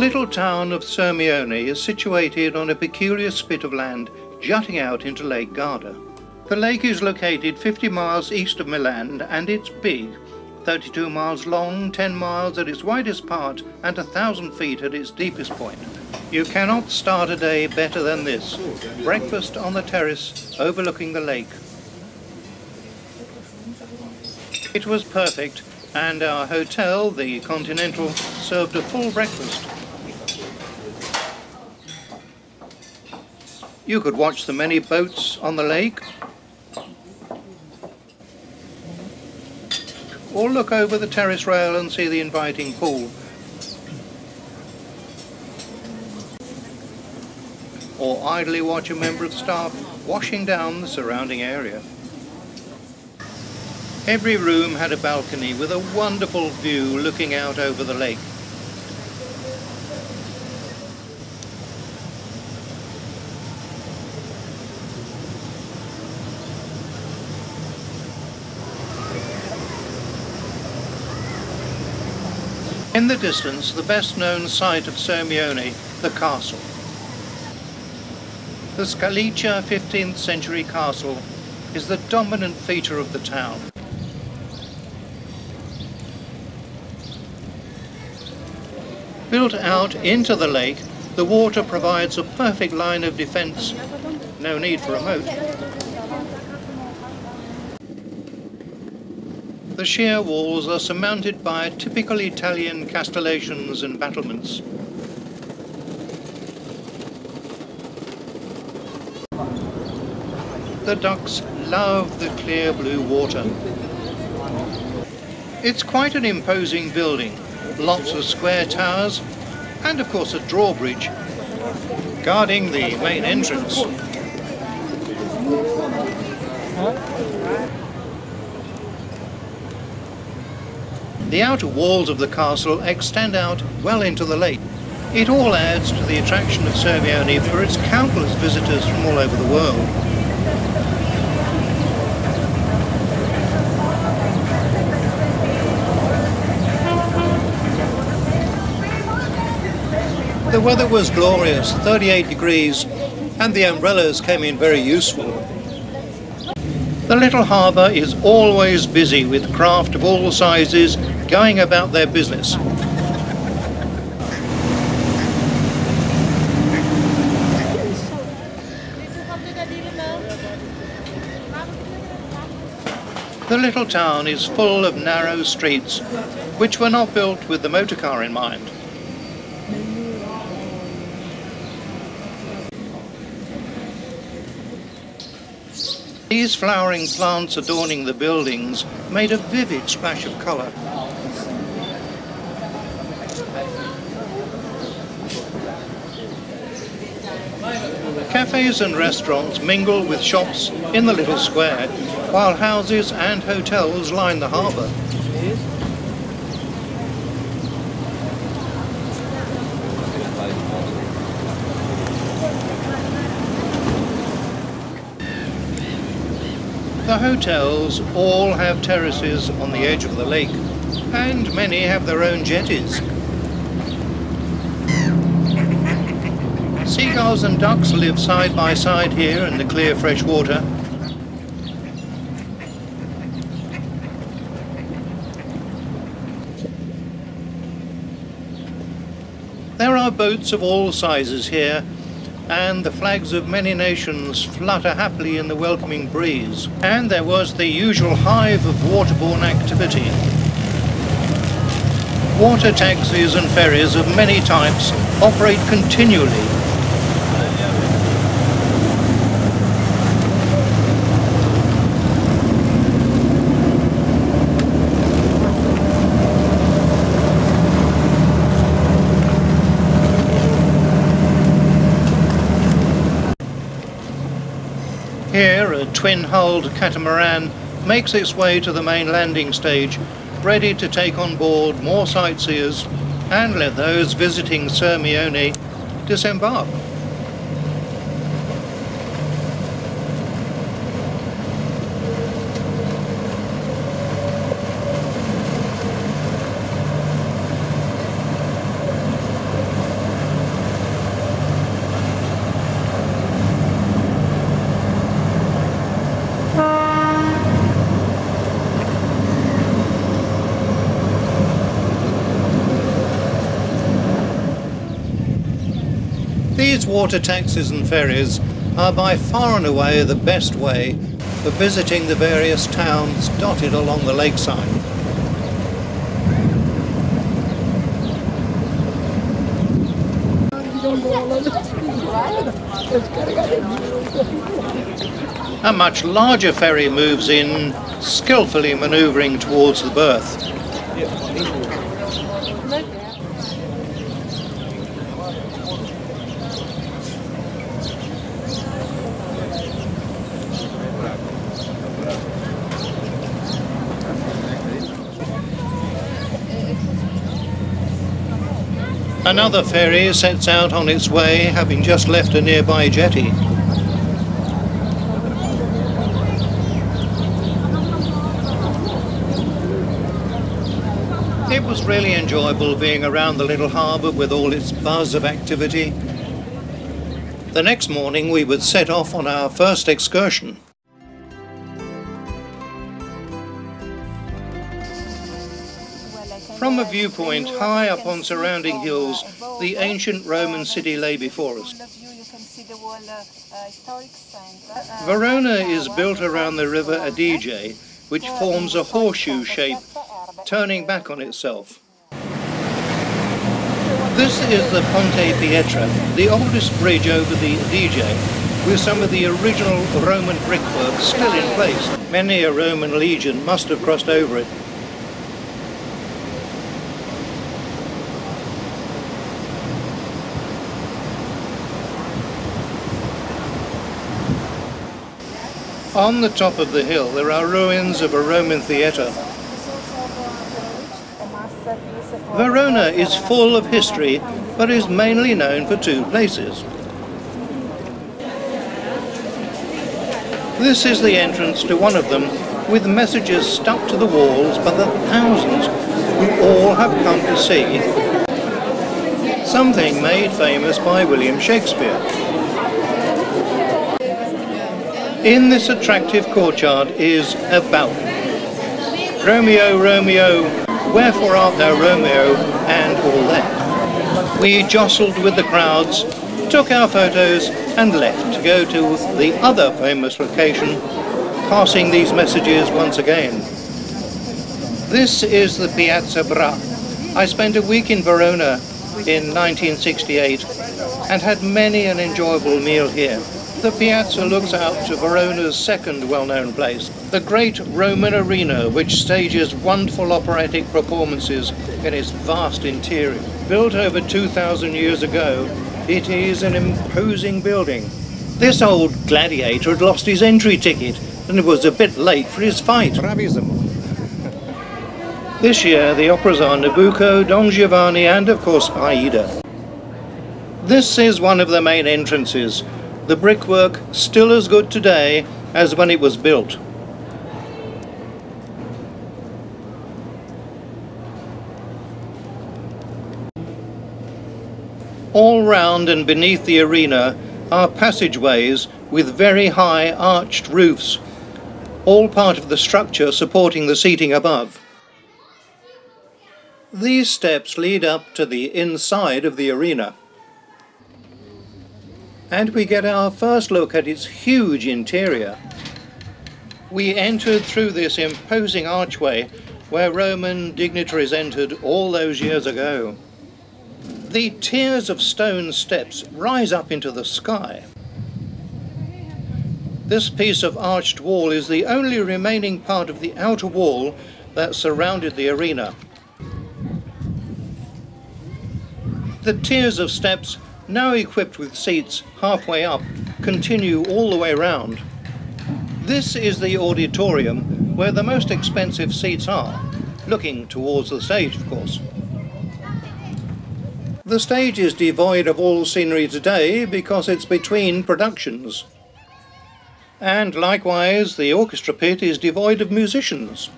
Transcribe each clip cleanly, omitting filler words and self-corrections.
little town of Sirmione is situated on a peculiar spit of land jutting out into Lake Garda. The lake is located 50 miles east of Milan and it's big, 32 miles long, 10 miles at its widest part and 1,000 feet at its deepest point. You cannot start a day better than this. Breakfast on the terrace overlooking the lake. It was perfect, and our hotel, the Continental, served a full breakfast. You could watch the many boats on the lake, or look over the terrace rail and see the inviting pool. Or idly watch a member of staff washing down the surrounding area. Every room had a balcony with a wonderful view looking out over the lake. In the distance, the best known site of Sirmione, the castle. The Scalicia 15th century castle is the dominant feature of the town. Built out into the lake, the water provides a perfect line of defence. No need for a moat. The sheer walls are surmounted by typical Italian castellations and battlements. The ducks love the clear blue water. It's quite an imposing building. Lots of square towers and of course a drawbridge guarding the main entrance. The outer walls of the castle extend out well into the lake. It all adds to the attraction of Sirmione for its countless visitors from all over the world. The weather was glorious, 38 degrees, and the umbrellas came in very useful. The little harbour is always busy with craft of all sizes going about their business. The little town is full of narrow streets, which were not built with the motor car in mind. These flowering plants adorning the buildings made a vivid splash of colour. Cafes and restaurants mingle with shops in the little square, while houses and hotels line the harbour. The hotels all have terraces on the edge of the lake, and many have their own jetties. Seagulls and ducks live side by side here in the clear fresh water. There are boats of all sizes here, and the flags of many nations flutter happily in the welcoming breeze. And there was the usual hive of waterborne activity. Water taxis and ferries of many types operate continually. Here, a twin-hulled catamaran makes its way to the main landing stage, ready to take on board more sightseers and let those visiting Sirmione disembark. These water taxis and ferries are by far and away the best way for visiting the various towns dotted along the lakeside. A much larger ferry moves in, skillfully manoeuvring towards the berth. Another ferry sets out on its way, having just left a nearby jetty. It was really enjoyable being around the little harbour with all its buzz of activity. The next morning we would set off on our first excursion. From a viewpoint high up on surrounding hills, the ancient Roman city lay before us. Verona is built around the river Adige, which forms a horseshoe shape, turning back on itself. This is the Ponte Pietra, the oldest bridge over the Adige, with some of the original Roman brickwork still in place. Many a Roman legion must have crossed over it. On the top of the hill there are ruins of a Roman theatre. Verona is full of history, but is mainly known for two places. This is the entrance to one of them, with messages stuck to the walls by the thousands who all have come to see something made famous by William Shakespeare. In this attractive courtyard is a balcony. Romeo, Romeo, wherefore art thou Romeo, and all that. We jostled with the crowds, took our photos and left to go to the other famous location, passing these messages once again. This is the Piazza Bra. I spent a week in Verona in 1968 and had many an enjoyable meal here. The piazza looks out to Verona's second well-known place, the great Roman arena, which stages wonderful operatic performances in its vast interior. Built over 2,000 years ago, it is an imposing building. This old gladiator had lost his entry ticket and was a bit late for his fight. This year the operas are Nabucco, Don Giovanni and of course Aida. This is one of the main entrances. The brickwork still as good today as when it was built. All round and beneath the arena are passageways with very high arched roofs, all part of the structure supporting the seating above. These steps lead up to the inside of the arena. And we get our first look at its huge interior. We entered through this imposing archway where Roman dignitaries entered all those years ago. The tiers of stone steps rise up into the sky. This piece of arched wall is the only remaining part of the outer wall that surrounded the arena. The tiers of steps, now equipped with seats halfway up, continue all the way round. This is the auditorium where the most expensive seats are, looking towards the stage, of course. The stage is devoid of all scenery today because it's between productions. And likewise, the orchestra pit is devoid of musicians.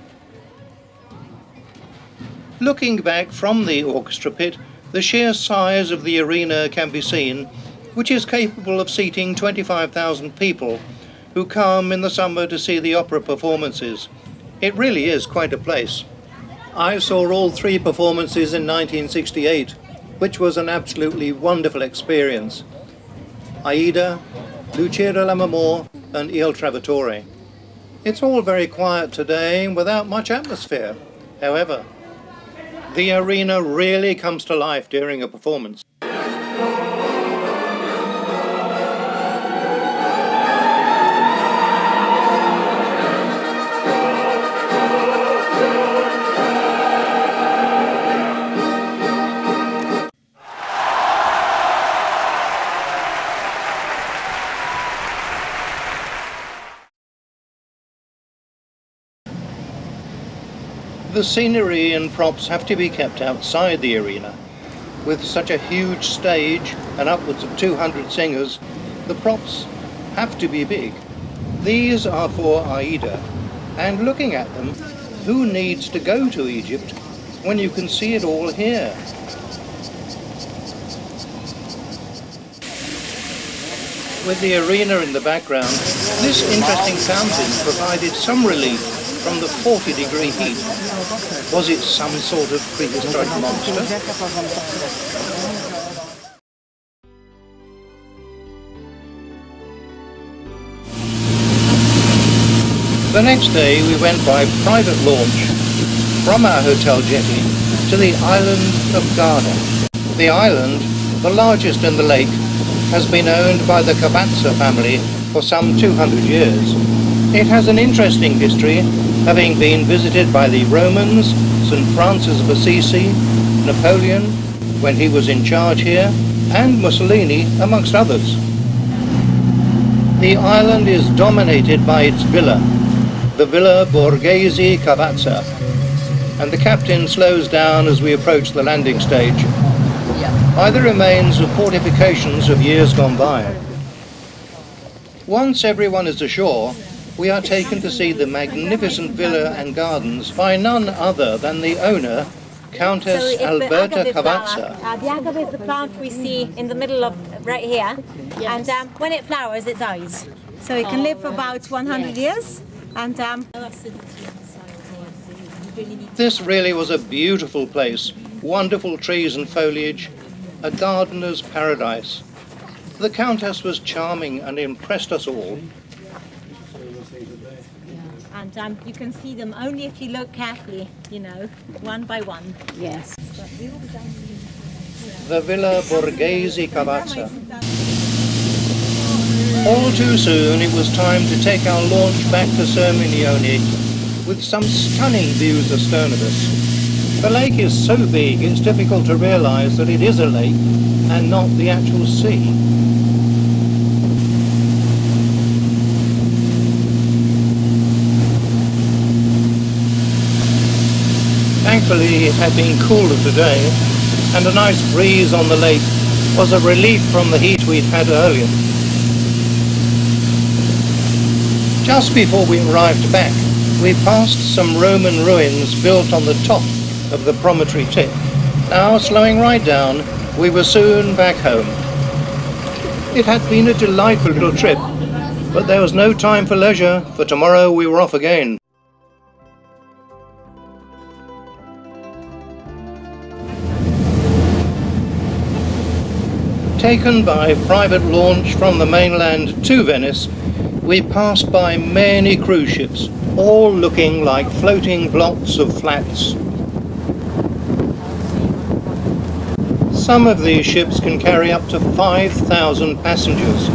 Looking back from the orchestra pit, the sheer size of the arena can be seen, which is capable of seating 25,000 people who come in the summer to see the opera performances. It really is quite a place. I saw all three performances in 1968, which was an absolutely wonderful experience. Aida, Lucia della Mamor and Il Trovatore. It's all very quiet today without much atmosphere. However, the arena really comes to life during a performance. The scenery and props have to be kept outside the arena. With such a huge stage and upwards of 200 singers, the props have to be big. These are for Aida, and looking at them, who needs to go to Egypt when you can see it all here? With the arena in the background, this interesting fountain provided some relief from the 40-degree heat. Was it some sort of prehistoric monster? The next day we went by private launch from our hotel jetty to the island of Garda. The island, the largest in the lake, has been owned by the Cavazza family for some 200 years. It has an interesting history, having been visited by the Romans, St. Francis of Assisi, Napoleon, when he was in charge here, and Mussolini, amongst others. The island is dominated by its villa, the Villa Borghese Cavazza, and the captain slows down as we approach the landing stage, by the remains of fortifications of years gone by. Once everyone is ashore, we are taken to see the magnificent villa and gardens by none other than the owner, Countess Alberta Cavazza. The agave is the plant we see in the middle of right here, yes. And when it flowers it dies. So it can live for about 100 years. And this really was a beautiful place, wonderful trees and foliage, a gardener's paradise. The Countess was charming and impressed us all. And you can see them only if you look carefully, you know, one by one. Yes. The Villa Borghese Cavazza. All too soon it was time to take our launch back to Sirmione with some stunning views astern of us. The lake is so big it's difficult to realise that it is a lake and not the actual sea. Thankfully it had been cooler today, and a nice breeze on the lake was a relief from the heat we'd had earlier. Just before we arrived back, we passed some Roman ruins built on the top of the promontory tip. Now, slowing right down, we were soon back home. It had been a delightful little trip, but there was no time for leisure, for tomorrow we were off again. Taken by private launch from the mainland to Venice, we passed by many cruise ships, all looking like floating blocks of flats. Some of these ships can carry up to 5,000 passengers.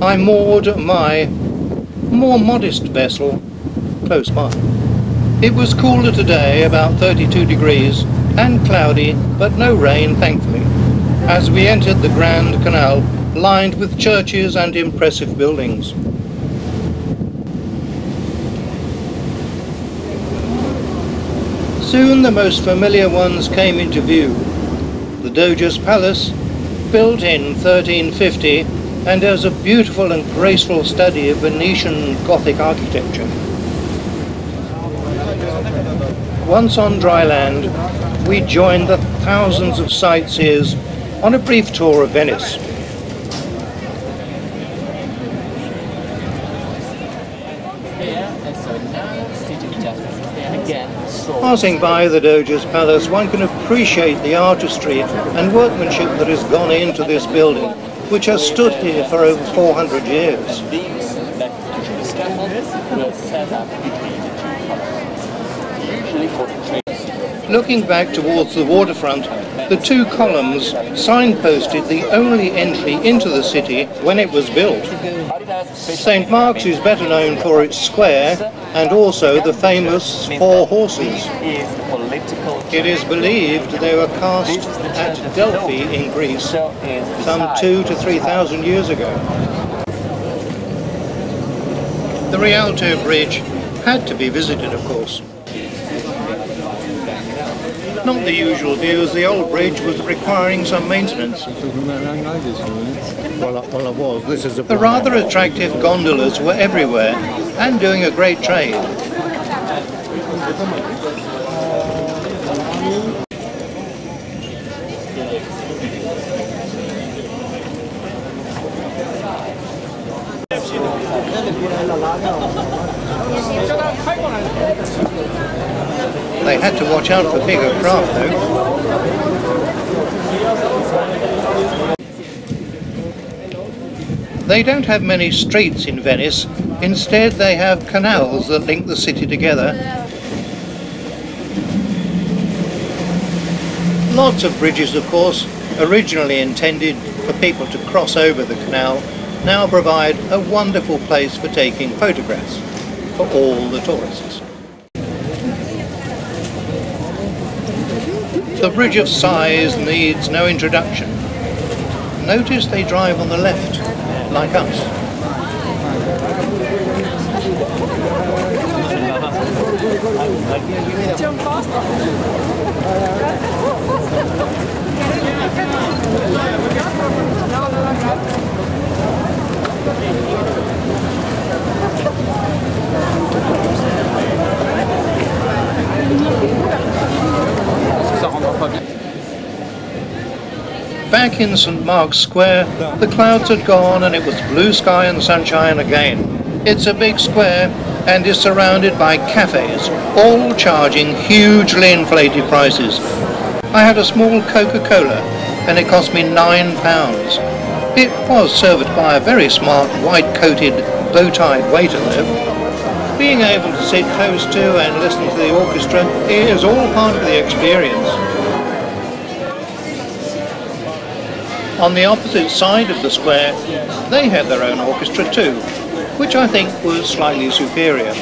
I moored my more modest vessel close by. It was cooler today, about 32 degrees, and cloudy, but no rain, thankfully, as we entered the Grand Canal, lined with churches and impressive buildings. Soon the most familiar ones came into view. The Doge's Palace, built in 1350, and as a beautiful and graceful study of Venetian Gothic architecture. Once on dry land, we joined the thousands of sightseers on a brief tour of Venice. Passing by the Doge's palace, one can appreciate the artistry and workmanship that has gone into this building, which has stood here for over 400 years. Looking back towards the waterfront, the two columns signposted the only entry into the city when it was built. St. Mark's is better known for its square and also the famous four horses. It is believed they were cast at Delphi in Greece some 2,000 to 3,000 years ago. The Rialto Bridge had to be visited, of course. Not the usual view, as the old bridge was requiring some maintenance. Well, it was. This is a... The rather attractive gondolas were everywhere and doing a great trade. They had to watch out for bigger craft though. They don't have many streets in Venice. Instead they have canals that link the city together. Lots of bridges, of course, originally intended for people to cross over the canal, now provide a wonderful place for taking photographs for all the tourists. The Bridge of Sighs needs no introduction. Notice they drive on the left, like us. Back in St. Mark's Square, the clouds had gone and it was blue sky and sunshine again. It's a big square and is surrounded by cafes, all charging hugely inflated prices. I had a small Coca-Cola and it cost me £9. It was served by a very smart white-coated, bow-tied waiter though. Being able to sit close to and listen to the orchestra is all part of the experience. On the opposite side of the square, they had their own orchestra too, which I think was slightly superior.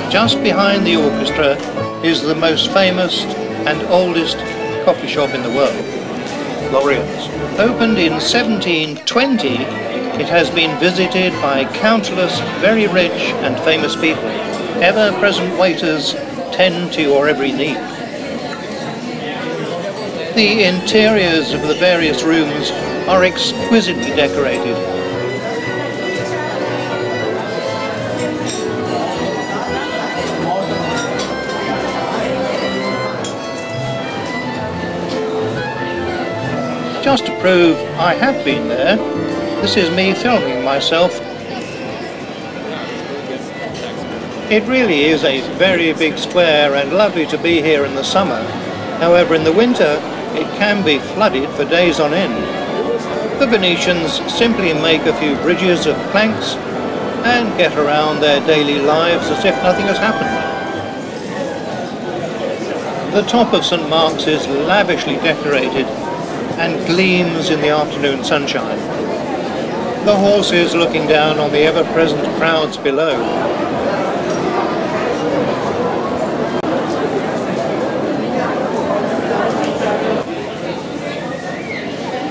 Just behind the orchestra is the most famous and oldest coffee shop in the world, Florian's. Opened in 1720, it has been visited by countless very rich and famous people. Ever-present waiters tend to your every need. The interiors of the various rooms are exquisitely decorated. Just to prove I have been there, this is me filming myself. It really is a very big square and lovely to be here in the summer. However, in the winter it can be flooded for days on end. The Venetians simply make a few bridges of planks and get around their daily lives as if nothing has happened. The top of St. Mark's is lavishly decorated and gleams in the afternoon sunshine. The horses looking down on the ever-present crowds below.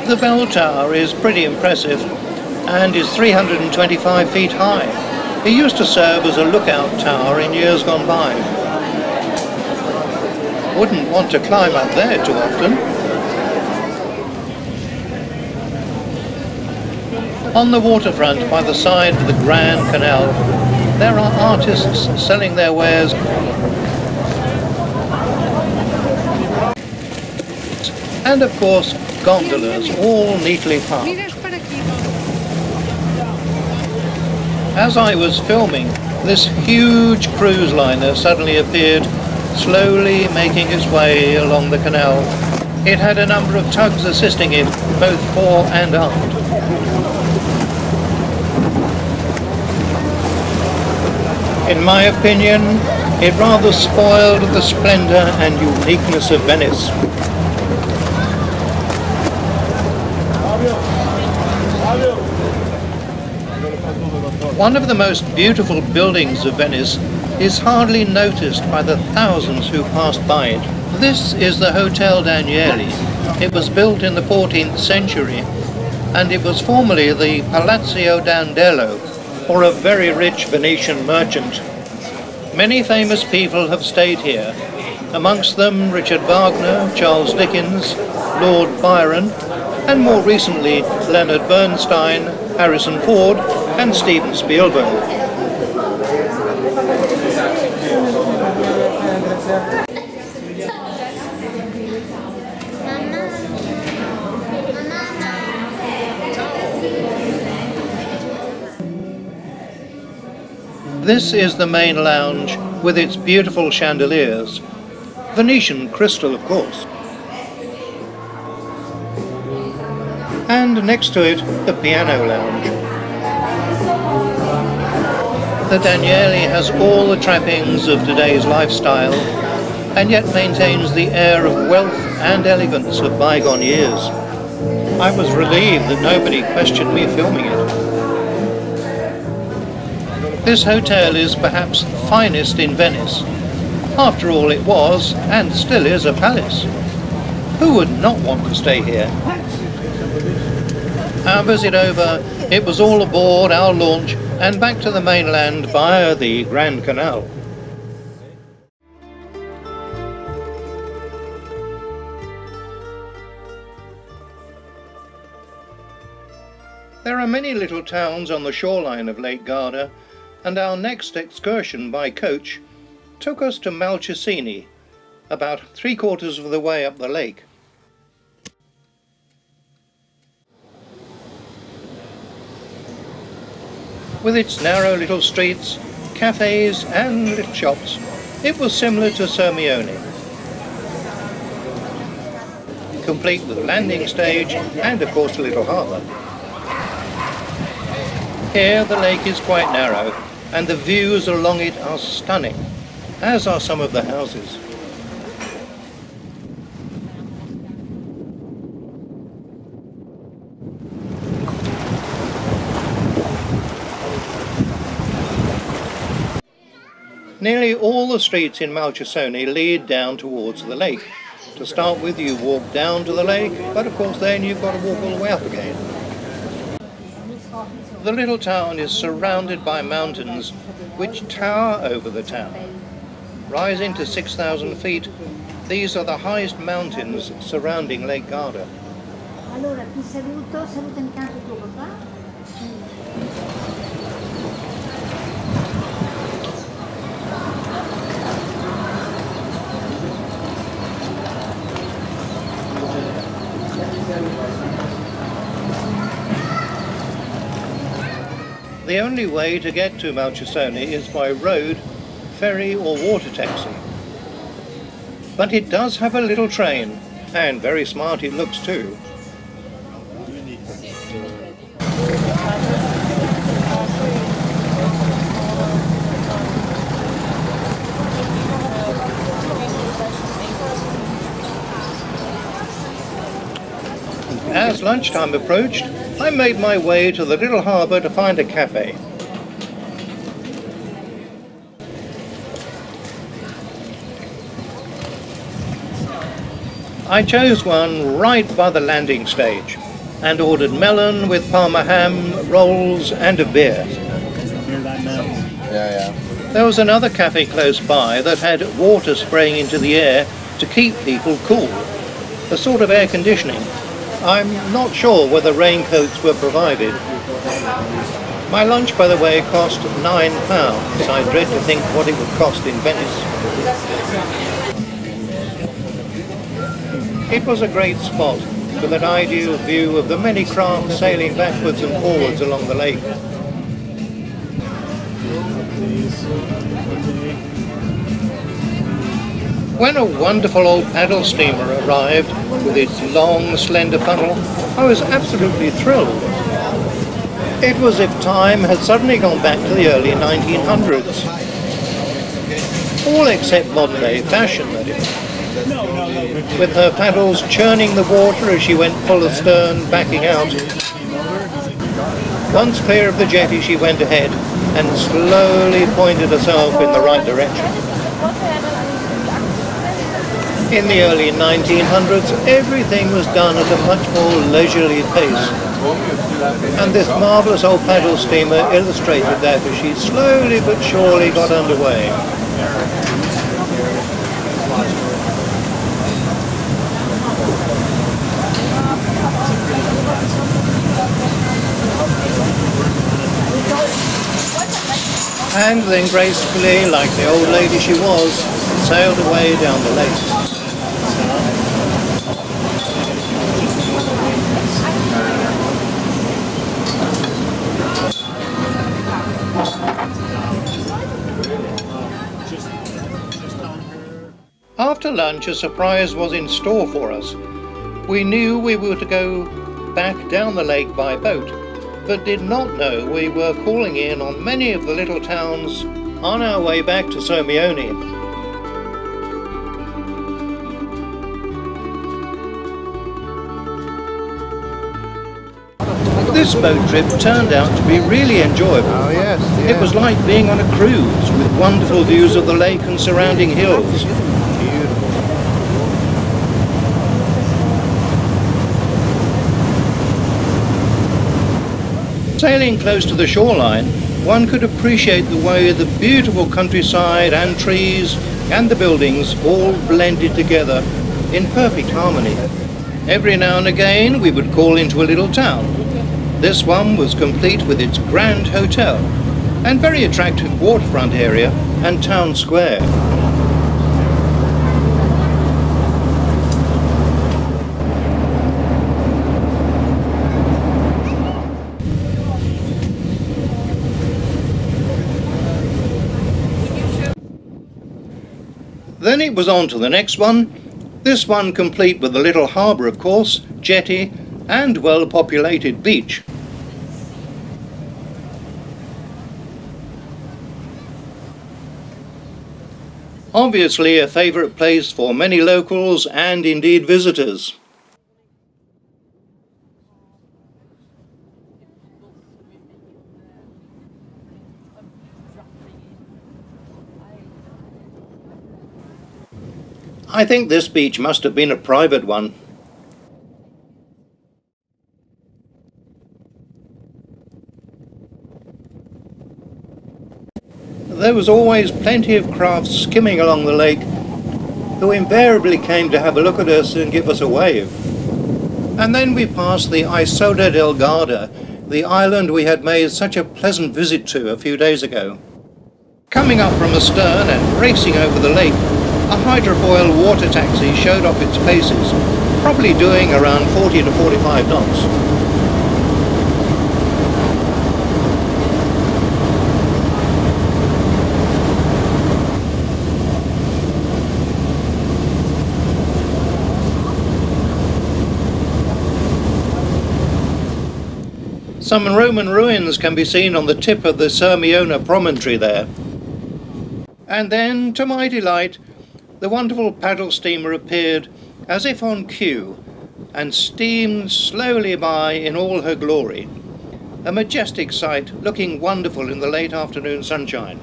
The bell tower is pretty impressive and is 325 feet high. It used to serve as a lookout tower in years gone by. Wouldn't want to climb up there too often. On the waterfront by the side of the Grand Canal, there are artists selling their wares and of course gondolas, all neatly parked. As I was filming, this huge cruise liner suddenly appeared, slowly making its way along the canal. It had a number of tugs assisting it, both fore and aft. In my opinion, it rather spoiled the splendour and uniqueness of Venice. One of the most beautiful buildings of Venice is hardly noticed by the thousands who pass by it. This is the Hotel Danieli. It was built in the 14th century, and it was formerly the Palazzo Dandello, or a very rich Venetian merchant. Many famous people have stayed here, amongst them Richard Wagner, Charles Dickens, Lord Byron, and more recently Leonard Bernstein, Harrison Ford and Steven Spielberg. This is the main lounge with its beautiful chandeliers. Venetian crystal, of course. And next to it, the piano lounge. The Danieli has all the trappings of today's lifestyle, and yet maintains the air of wealth and elegance of bygone years. I was relieved that nobody questioned me filming it. This hotel is perhaps the finest in Venice. After all, it was, and still is, a palace. Who would not want to stay here? Our visit over, it was all aboard our launch and back to the mainland via the Grand Canal. There are many little towns on the shoreline of Lake Garda, and our next excursion by coach took us to Malcesini, about 3/4 of the way up the lake. With its narrow little streets, cafes and little shops, it was similar to Sirmione, complete with a landing stage and of course a little harbour. Here the lake is quite narrow, and the views along it are stunning, as are some of the houses. Nearly all the streets in Malcesini lead down towards the lake. To start with, you walk down to the lake, but of course then you've got to walk all the way up again. The little town is surrounded by mountains which tower over the town. Rising to 6,000 feet, these are the highest mountains surrounding Lake Garda. Allora, ti saluto, saluta intanto tuo papà. The only way to get to Malcesini is by road, ferry or water taxi. But it does have a little train, and very smart it looks too. As lunchtime approached, I made my way to the little harbour to find a cafe. I chose one right by the landing stage and ordered melon with parma ham, rolls and a beer. There was another cafe close by that had water spraying into the air to keep people cool, a sort of air conditioning. I'm not sure whether raincoats were provided, My lunch, by the way, cost £9. I dread to think what it would cost in Venice. It was a great spot, with an ideal view of the many crafts sailing backwards and forwards along the lake. When a wonderful old paddle steamer arrived with its long, slender funnel, I was absolutely thrilled. It was as if time had suddenly gone back to the early 1900s. All except modern day fashion, that is. With her paddles churning the water as she went full astern, backing out. Once clear of the jetty, she went ahead and slowly pointed herself in the right direction. In the early 1900s, everything was done at a much more leisurely pace. And this marvellous old paddle steamer illustrated that as she slowly but surely got underway. And then gracefully, like the old lady she was, sailed away down the lake. After lunch, a surprise was in store for us. We knew we were to go back down the lake by boat, but did not know we were calling in on many of the little towns on our way back to Sirmione. This boat trip turned out to be really enjoyable. Oh yes, yeah. It was like being on a cruise with wonderful views of the lake and surrounding hills. Sailing close to the shoreline, one could appreciate the way the beautiful countryside and trees and the buildings all blended together in perfect harmony. Every now and again we would call into a little town. This one was complete with its grand hotel and very attractive waterfront area and town square. Then it was on to the next one, this one complete with a little harbour of course, jetty and well-populated beach. Obviously a favourite place for many locals and indeed visitors. I think this beach must have been a private one. There was always plenty of craft skimming along the lake, who invariably came to have a look at us and give us a wave. And then we passed the Isola del Garda, the island we had made such a pleasant visit to a few days ago. Coming up from astern and racing over the lake, a hydrofoil water taxi showed off its paces, probably doing around 40 to 45 knots. Some Roman ruins can be seen on the tip of the Sirmione promontory there. And then, to my delight, the wonderful paddle steamer appeared as if on cue and steamed slowly by in all her glory, a majestic sight looking wonderful in the late afternoon sunshine.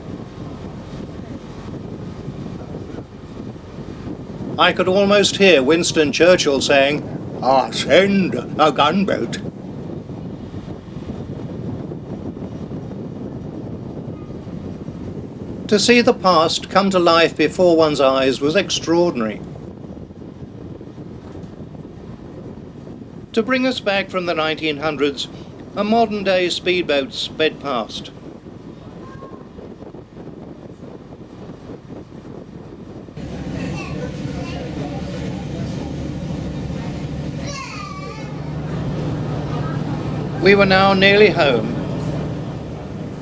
I could almost hear Winston Churchill saying, "Ah, send a gunboat." To see the past come to life before one's eyes was extraordinary. To bring us back from the 1900s, A modern-day speedboat sped past. We were now nearly home.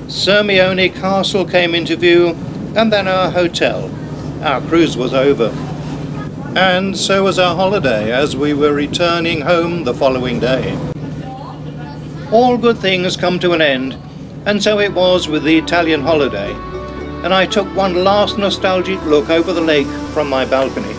Sirmione Castle came into view, and then our hotel. Our cruise was over. And so was our holiday, as we were returning home the following day. All good things come to an end, and so it was with the Italian holiday, and I took one last nostalgic look over the lake from my balcony.